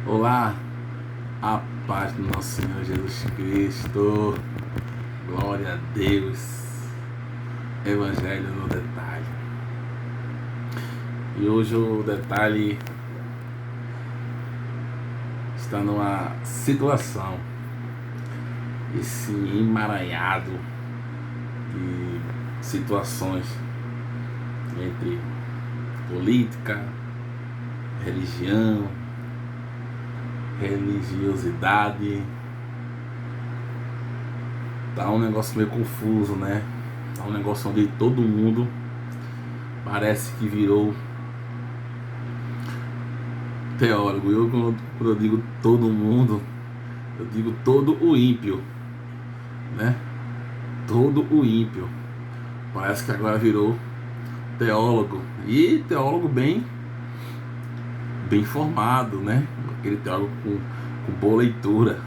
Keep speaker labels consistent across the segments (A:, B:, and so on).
A: Olá, a paz do nosso Senhor Jesus Cristo, glória a Deus, Evangelho no detalhe. E hoje o detalhe está numa situação, esse emaranhado de situações entre política, religião, religiosidade. Tá um negócio meio confuso, né? Tá um negócio onde todo mundo parece que virou teólogo. Quando eu digo todo mundo, eu digo todo o ímpio, né? Todo o ímpio parece que agora virou teólogo, e teólogo bem formado, né? Aquele teólogo com boa leitura.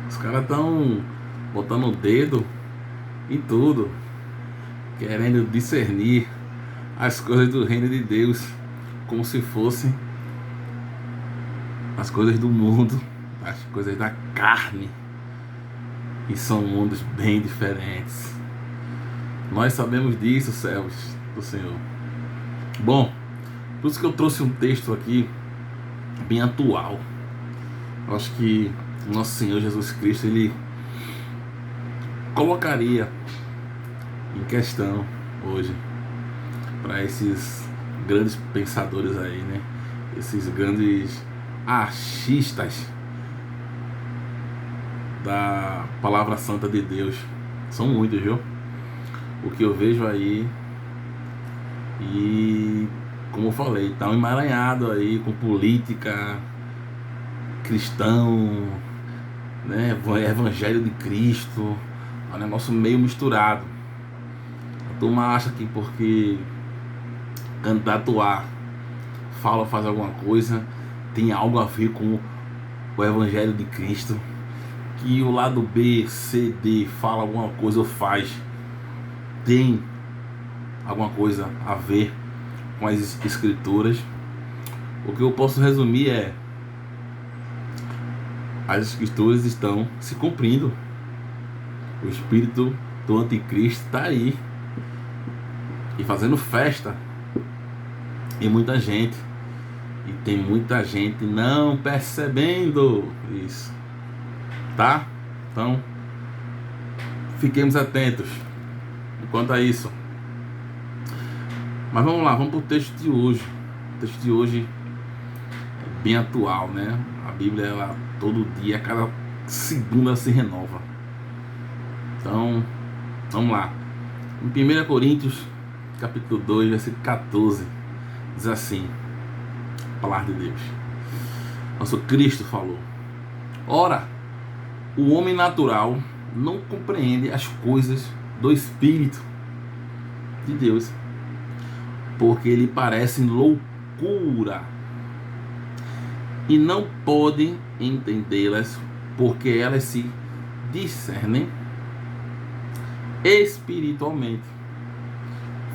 A: Os caras estão botando o dedo em tudo, querendo discernir as coisas do reino de Deus como se fossem as coisas do mundo, as coisas da carne, e são mundos bem diferentes. Nós sabemos disso, servos do Senhor. Bom, por isso que eu trouxe um texto aqui bem atual. Eu acho que o nosso Senhor Jesus Cristo, ele colocaria em questão hoje para esses grandes pensadores aí, né? Esses grandes achistas da palavra santa de Deus. São muitos, viu? O que eu vejo aí, e como eu falei, tá um emaranhado aí com política, cristão, né? Evangelho de Cristo, é um negócio meio misturado. A turma acha que porque candidato A fala ou faz alguma coisa, tem algo a ver com o Evangelho de Cristo, que o lado B, C, D fala alguma coisa ou faz, tem alguma coisa a ver com as escrituras. O que eu posso resumir é: as escrituras estão se cumprindo. O espírito do anticristo está aí e fazendo festa em muita gente, e tem muita gente não percebendo isso, tá? Então fiquemos atentos quanto a isso. Mas vamos lá, vamos para o texto de hoje. O texto de hoje é bem atual, né? A Bíblia, ela todo dia, a cada segunda se renova. Então, vamos lá. Em 1 Coríntios, capítulo 2, versículo 14, diz assim, a palavra de Deus. Nosso Cristo falou: ora, o homem natural não compreende as coisas do Espírito de Deus, porque lhe parecem loucura, e não podem entendê-las, porque elas se discernem espiritualmente.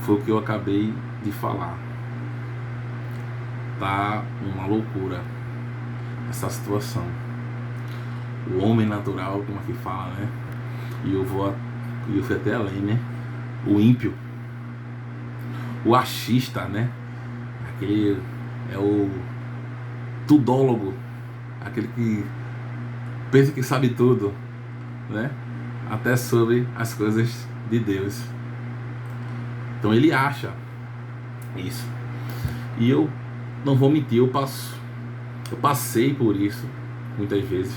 A: Foi o que eu acabei de falar. Tá uma loucura essa situação. O homem natural, como aqui fala, né? E eu fui até além, né? O ímpio, o achista, né? Aquele é o tudólogo, aquele que pensa que sabe tudo, né? Até sobre as coisas de Deus. Então ele acha isso. E eu não vou mentir, eu passei por isso muitas vezes.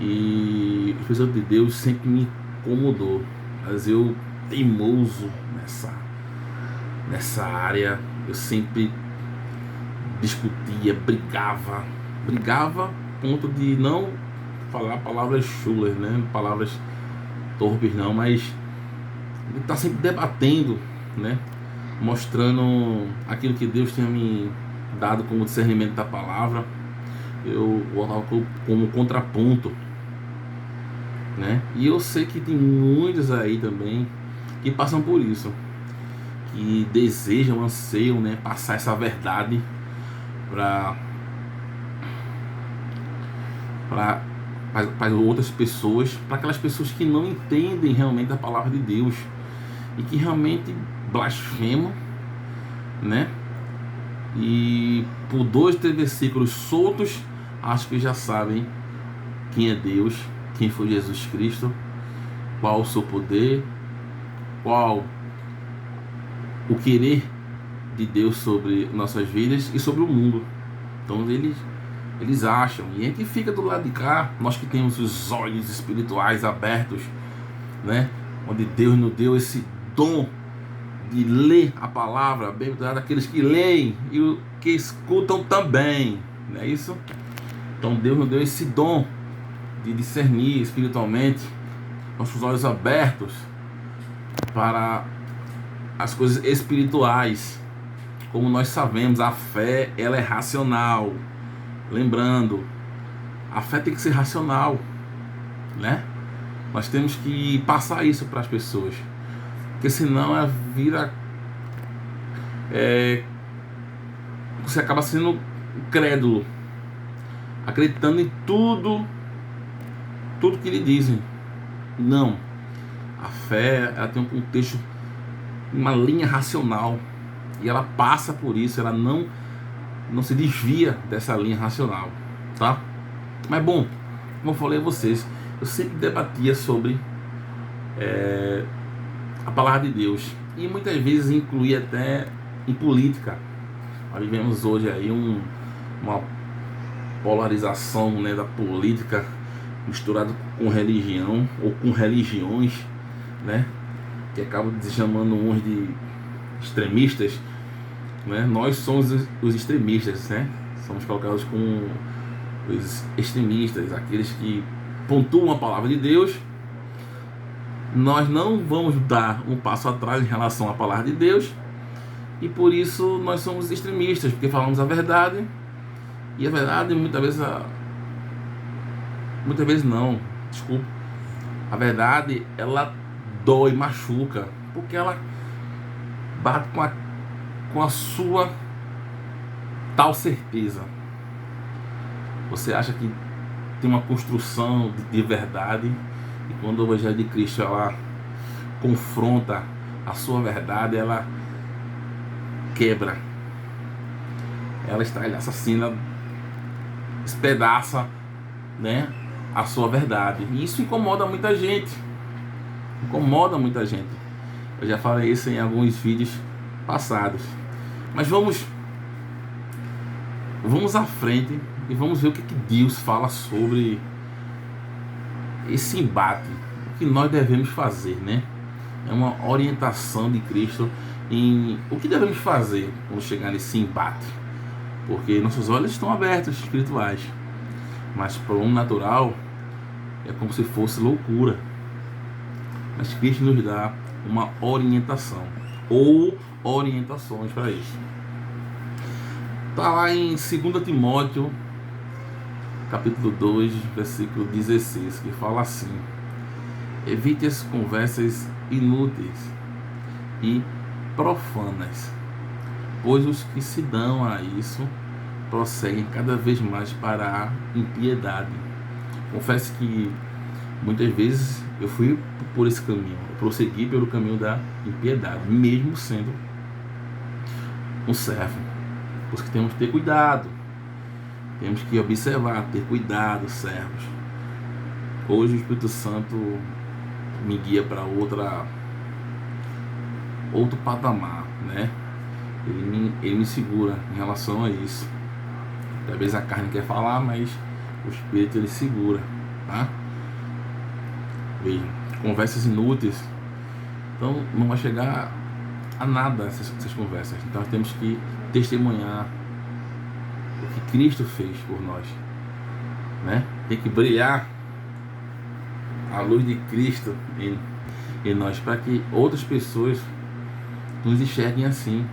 A: E a coisa de Deus sempre me incomodou. Mas eu, teimoso nessa área, eu sempre discutia, brigava a ponto de não falar palavras chulas, né? Palavras torpes não, mas ele está sempre debatendo, né? Mostrando aquilo que Deus tinha me dado como discernimento da palavra. Eu botava como contraponto, né? E eu sei que tem muitos aí também que passam por isso, que desejam, anseiam, né, passar essa verdade para outras pessoas, para aquelas pessoas que não entendem realmente a palavra de Deus e que realmente blasfemam, né? E por 2, 3 versículos soltos, acho que já sabem quem é Deus, quem foi Jesus Cristo, qual o seu poder, qual o querer de Deus sobre nossas vidas e sobre o mundo. Então eles acham, e a gente fica do lado de cá, nós que temos os olhos espirituais abertos, né? Onde Deus nos deu esse dom de ler a palavra, bem-aventurado aqueles que leem e o que escutam também, não é isso? Então Deus nos deu esse dom de discernir espiritualmente, nossos olhos abertos para as coisas espirituais. Como nós sabemos, a fé, ela é racional. Lembrando, a fé tem que ser racional, né? Nós temos que passar isso para as pessoas, porque senão a vida você acaba sendo crédulo, acreditando em tudo que lhe dizem. Não, a fé, ela tem um contexto, uma linha racional, e ela passa por isso, ela não se desvia dessa linha racional, tá? Mas bom, como eu falei a vocês, eu sempre debatia sobre a palavra de Deus, e muitas vezes incluía até em política. Nós vivemos hoje aí uma polarização, né, da política misturado com religião ou com religiões, né, que acabam chamando uns de extremistas, né? Nós somos os extremistas, né? Somos colocados com os extremistas, aqueles que pontuam a palavra de Deus. Nós não vamos dar um passo atrás em relação à palavra de Deus, e por isso nós somos extremistas, porque falamos a verdade, e a verdade muitas vezes não, desculpa, a verdade ela dói, machuca, porque ela bate com a sua tal certeza. Você acha que tem uma construção de verdade, e quando o Evangelho de Cristo ela confronta a sua verdade, ela quebra, ela estralhaça assim, ela despedaça, né, a sua verdade. E isso incomoda muita gente. Eu já falei isso em alguns vídeos passados. Mas vamos à frente e vamos ver o que Deus fala sobre esse embate, o que nós devemos fazer, né? É uma orientação de Cristo em o que devemos fazer quando chegar nesse embate, porque nossos olhos estão abertos espirituais, mas para o homem natural é como se fosse loucura. Mas Cristo nos dá uma orientação ou orientações para isso. Está lá em 2 Timóteo capítulo 2, versículo 16, que fala assim: evite as conversas inúteis e profanas, pois os que se dão a isso prosseguem cada vez mais para a impiedade. Confesso que muitas vezes eu fui por esse caminho, eu prossegui pelo caminho da impiedade, mesmo sendo um servo. Por isso que temos que ter cuidado, temos que observar, ter cuidado, servos. Hoje o Espírito Santo me guia para outro patamar, né? Ele me segura em relação a isso. Talvez a carne quer falar, mas o Espírito ele segura, tá? Veja, conversas inúteis, então não vai chegar a nada essas conversas. Então nós temos que testemunhar o que Cristo fez por nós, né? Tem que brilhar a luz de Cristo em nós, para que outras pessoas nos enxerguem assim,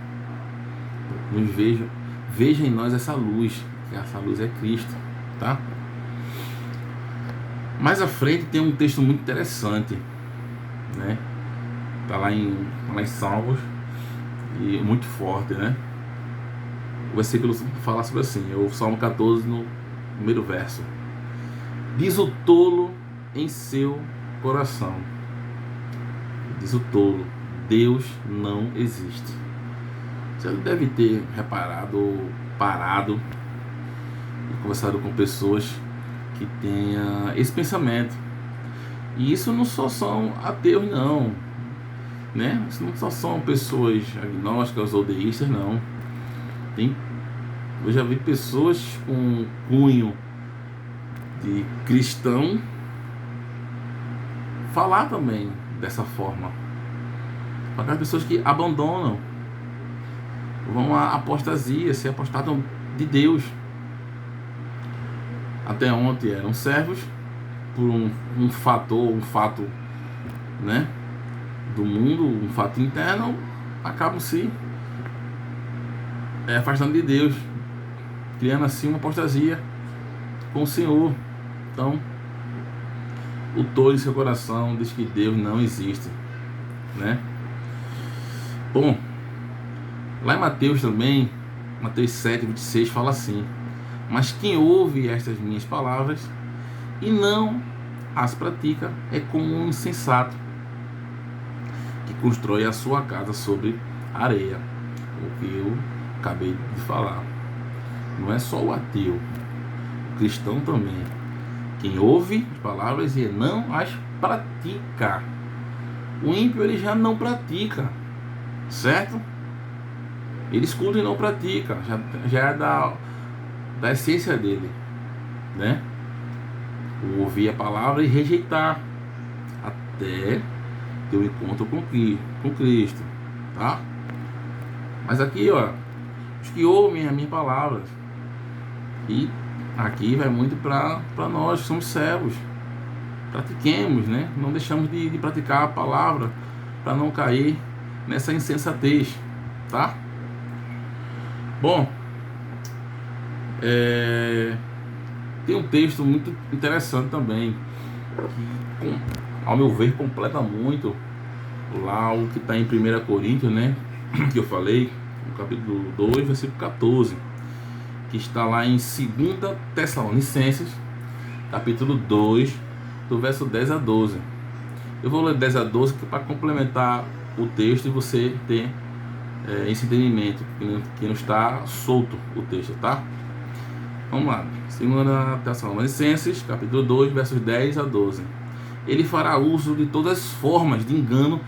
A: nos vejam em nós essa luz, que essa luz é Cristo, tá? Mais à frente tem um texto muito interessante, né? Tá lá em Salmos, e muito forte, né? O versículo fala sobre assim, o Salmo 14, no primeiro verso. Diz o tolo em seu coração. Diz o tolo, Deus não existe. Você deve ter reparado, parado e conversado com pessoas que tenham esse pensamento. E isso não só são ateus, não, né? Isso não só são pessoas agnósticas ou deístas, não. Eu já vi pessoas com cunho de cristão falar também dessa forma. Para as pessoas que abandonam, vão à apostasia, se apostatam de Deus. Até ontem eram servos por um fato, né, do mundo, um fato interno, acabam se afastando de Deus, criando assim uma apostasia com o Senhor. Então, o tolo em seu coração diz que Deus não existe, né? Bom, lá em Mateus também, Mateus 7, 26, fala assim: mas quem ouve estas minhas palavras e não as pratica é como um insensato que constrói a sua casa sobre areia. O que eu acabei de falar. Não é só o ateu, o cristão também. Quem ouve as palavras e não as pratica. O ímpio ele já não pratica, certo? Ele escuta e não pratica, já é da essência dele, né? O ouvir a palavra e rejeitar até ter um encontro com Cristo, tá? Mas aqui, ó, os que ouvem a minha palavra, e aqui vai muito para nós que somos servos, pratiquemos, né? Não deixamos de praticar a palavra para não cair nessa insensatez, tá? Bom, tem um texto muito interessante também, que, ao meu ver, completa muito lá o que está em 1 Coríntios, né? Que eu falei, no capítulo 2, versículo 14, que está lá em 2 Tessalonicenses, capítulo 2, do verso 10 a 12. Eu vou ler 10 a 12 para complementar o texto e você ter esse entendimento, que não está solto o texto, tá? Vamos lá, 2 Tessalonicenses, capítulo 2, versos 10 a 12. Ele fará uso de todas as formas de engano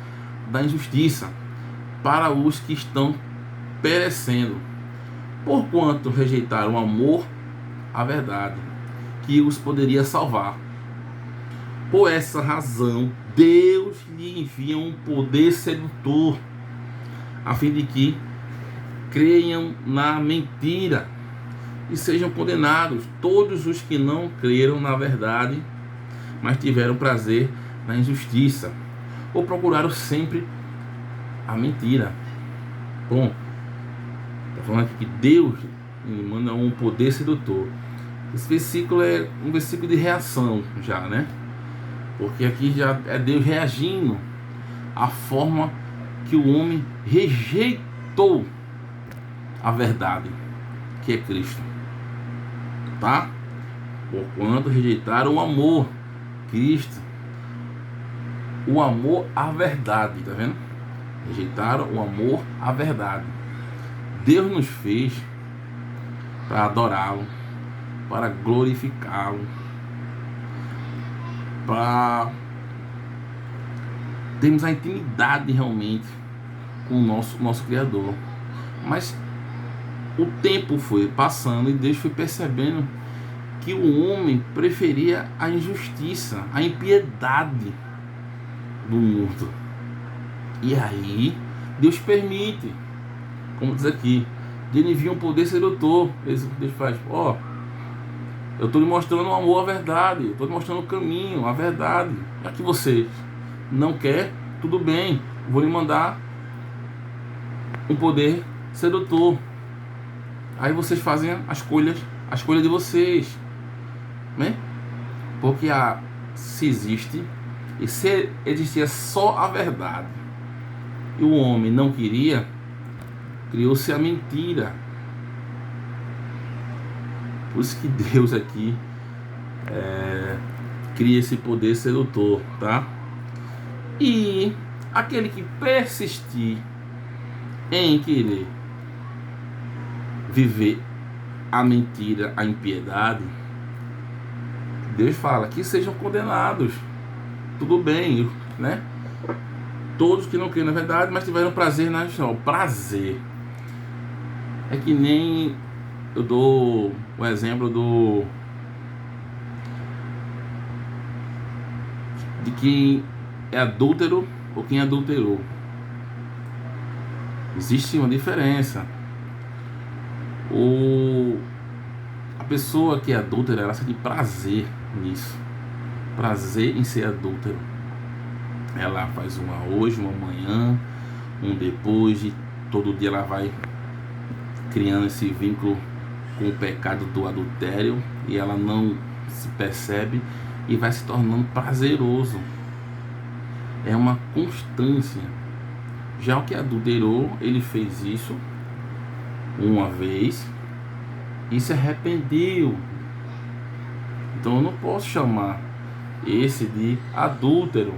A: da injustiça para os que estão perecendo, porquanto rejeitaram o amor à verdade, que os poderia salvar. Por essa razão, Deus lhe envia um poder sedutor, a fim de que creiam na mentira e sejam condenados todos os que não creram na verdade, mas tiveram prazer na injustiça, ou procuraram sempre a mentira. Bom, está falando aqui que Deus manda um poder sedutor. Esse versículo é um versículo de reação já, né? Porque aqui já é Deus reagindo à forma que o homem rejeitou a verdade, que é Cristo, tá? Porquanto rejeitaram o amor, Cristo, o amor à verdade, tá vendo? Rejeitaram o amor à verdade. Deus nos fez para adorá-lo, para glorificá-lo, para termos a intimidade realmente com o nosso Criador. Mas o tempo foi passando e Deus foi percebendo que o homem preferia a injustiça, a impiedade do mundo. E aí Deus permite, como diz aqui, Deus envia um poder sedutor. Deus faz, eu estou lhe mostrando o amor, a verdade, eu estou lhe mostrando o caminho, a verdade. Já que você não quer, tudo bem, vou lhe mandar um poder sedutor. Aí vocês fazem a escolha de vocês, né? Porque se existe, e se existia só a verdade, e o homem não queria, criou-se a mentira, Por isso que Deus aqui cria esse poder sedutor, tá? E aquele que persistir em querer viver a mentira, a impiedade, Deus fala que sejam condenados. Tudo bem, né? Todos que não creem na verdade, mas tiveram prazer na justiça. O prazer é que nem eu dou o exemplo de quem é adúltero ou quem adulterou. Existe uma diferença. A pessoa que é adúltera, ela sente prazer nisso, prazer em ser adúltero. Ela faz uma hoje, uma amanhã, um depois, e todo dia ela vai criando esse vínculo com o pecado do adultério, e ela não se percebe e vai se tornando prazeroso. É uma constância. Já o que adulterou, ele fez isso uma vez e se arrependeu. Então eu não posso chamar esse de adúltero.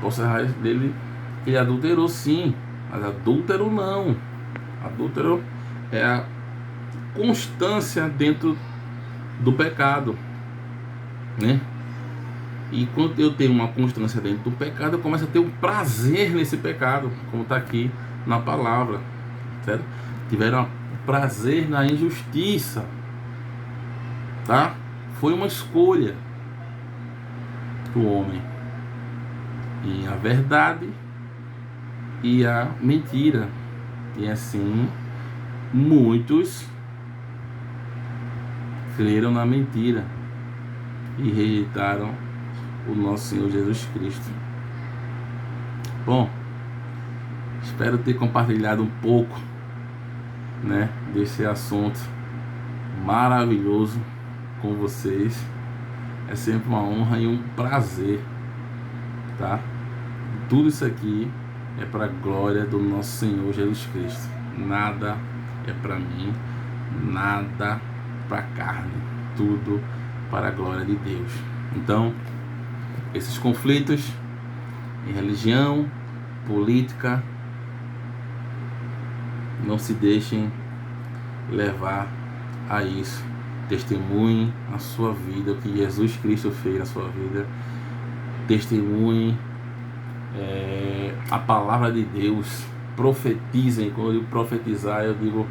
A: Posso chamar dele que ele adulterou sim, mas adúltero não. Adúltero é a constância dentro do pecado, né? E quando eu tenho uma constância dentro do pecado, eu começo a ter um prazer nesse pecado, como está aqui na palavra, certo? Tiveram prazer na injustiça, tá? Foi uma escolha do homem, e a verdade e a mentira, e assim muitos creram na mentira e rejeitaram o nosso Senhor Jesus Cristo. Bom, espero ter compartilhado um pouco, né, desse assunto maravilhoso com vocês. É sempre uma honra e um prazer, tá? Tudo isso aqui é para a glória do nosso Senhor Jesus Cristo. Nada é para mim, nada para a carne, tudo para a glória de Deus. Então, esses conflitos em religião, política, não se deixem levar a isso. Testemunhe a sua vida, o que Jesus Cristo fez na sua vida. Testemunhe a palavra de Deus. Profetizem. Quando eu digo profetizar, eu digo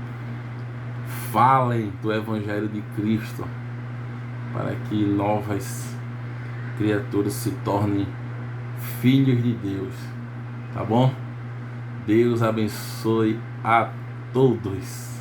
A: falem do Evangelho de Cristo, para que novas criaturas se tornem filhos de Deus. Tá bom? Deus abençoe a todos.